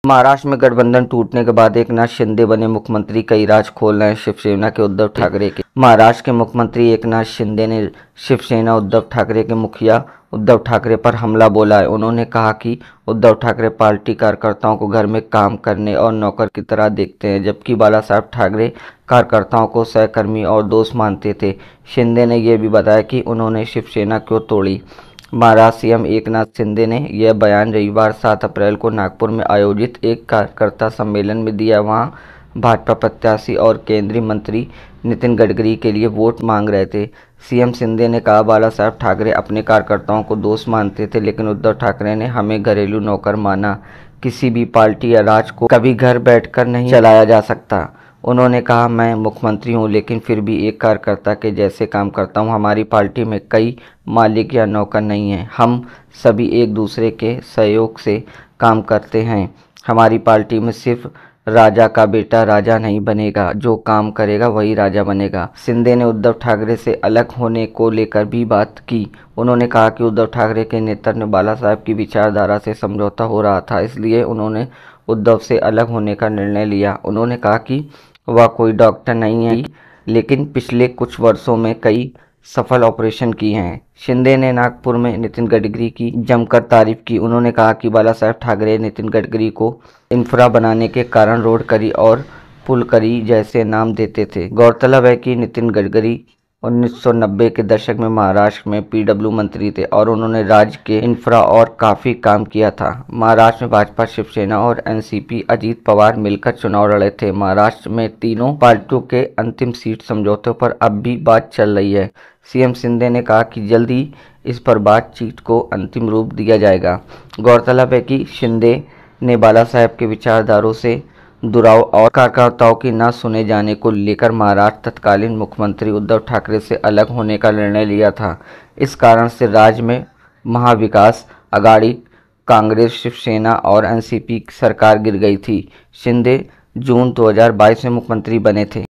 महाराष्ट्र में गठबंधन टूटने के बाद एकनाथ शिंदे बने मुख्यमंत्री, कई राज खोल रहे हैं शिवसेना के उद्धव ठाकरे के। महाराष्ट्र के मुख्यमंत्री एकनाथ शिंदे ने शिवसेना उद्धव ठाकरे के मुखिया उद्धव ठाकरे पर हमला बोला है। उन्होंने कहा कि उद्धव ठाकरे पार्टी कार्यकर्ताओं को घर में काम करने और नौकर की तरह देखते हैं, जबकि बाला साहब ठाकरे कार्यकर्ताओं को सहकर्मी और दोस्त मानते थे। शिंदे ने यह भी बताया कि उन्होंने शिवसेना क्यों तोड़ी। महाराष्ट्र सीएम एकनाथ शिंदे ने यह बयान रविवार 7 अप्रैल को नागपुर में आयोजित एक कार्यकर्ता सम्मेलन में दिया। वहां भाजपा प्रत्याशी और केंद्रीय मंत्री नितिन गडकरी के लिए वोट मांग रहे थे। सीएम शिंदे ने कहा, बाला साहब ठाकरे अपने कार्यकर्ताओं को दोस्त मानते थे, लेकिन उद्धव ठाकरे ने हमें घरेलू नौकर माना। किसी भी पार्टी या राज को कभी घर बैठकर नहीं चलाया जा सकता। उन्होंने कहा, मैं मुख्यमंत्री हूं, लेकिन फिर भी एक कार्यकर्ता के जैसे काम करता हूं। हमारी पार्टी में कई मालिक या नौकर नहीं हैं। हम सभी एक दूसरे के सहयोग से काम करते हैं। हमारी पार्टी में सिर्फ राजा का बेटा राजा नहीं बनेगा, जो काम करेगा वही राजा बनेगा। शिंदे ने उद्धव ठाकरे से अलग होने को लेकर भी बात की। उन्होंने कहा कि उद्धव ठाकरे के नेतृत्व में बाला साहब की विचारधारा से समझौता हो रहा था, इसलिए उन्होंने उद्धव से अलग होने का निर्णय लिया। उन्होंने कहा कि वह कोई डॉक्टर नहीं है, लेकिन पिछले कुछ वर्षों में कई सफल ऑपरेशन किए हैं। शिंदे ने नागपुर में नितिन गडकरी की जमकर तारीफ की। उन्होंने कहा कि बाला साहब ठाकरे नितिन गडकरी को इंफ्रा बनाने के कारण रोड करी और पुल करी जैसे नाम देते थे। गौरतलब है कि नितिन गडकरी 1990 के दशक में महाराष्ट्र में पीडब्ल्यू मंत्री थे और उन्होंने राज्य के इंफ्रा और काफ़ी काम किया था। महाराष्ट्र में भाजपा, शिवसेना और एनसीपी अजीत पवार मिलकर चुनाव लड़े थे। महाराष्ट्र में तीनों पार्टियों के अंतिम सीट समझौते पर अब भी बात चल रही है। सीएम शिंदे ने कहा कि जल्द ही इस पर बातचीत को अंतिम रूप दिया जाएगा। गौरतलब है कि शिंदे ने बाला साहब के विचारधारों से दुराव और कार्यकर्ताओं की न सुने जाने को लेकर महाराष्ट्र तत्कालीन मुख्यमंत्री उद्धव ठाकरे से अलग होने का निर्णय लिया था। इस कारण से राज्य में महाविकास आघाड़ी, कांग्रेस, शिवसेना और एनसीपी सरकार गिर गई थी। शिंदे जून 2022 में मुख्यमंत्री बने थे।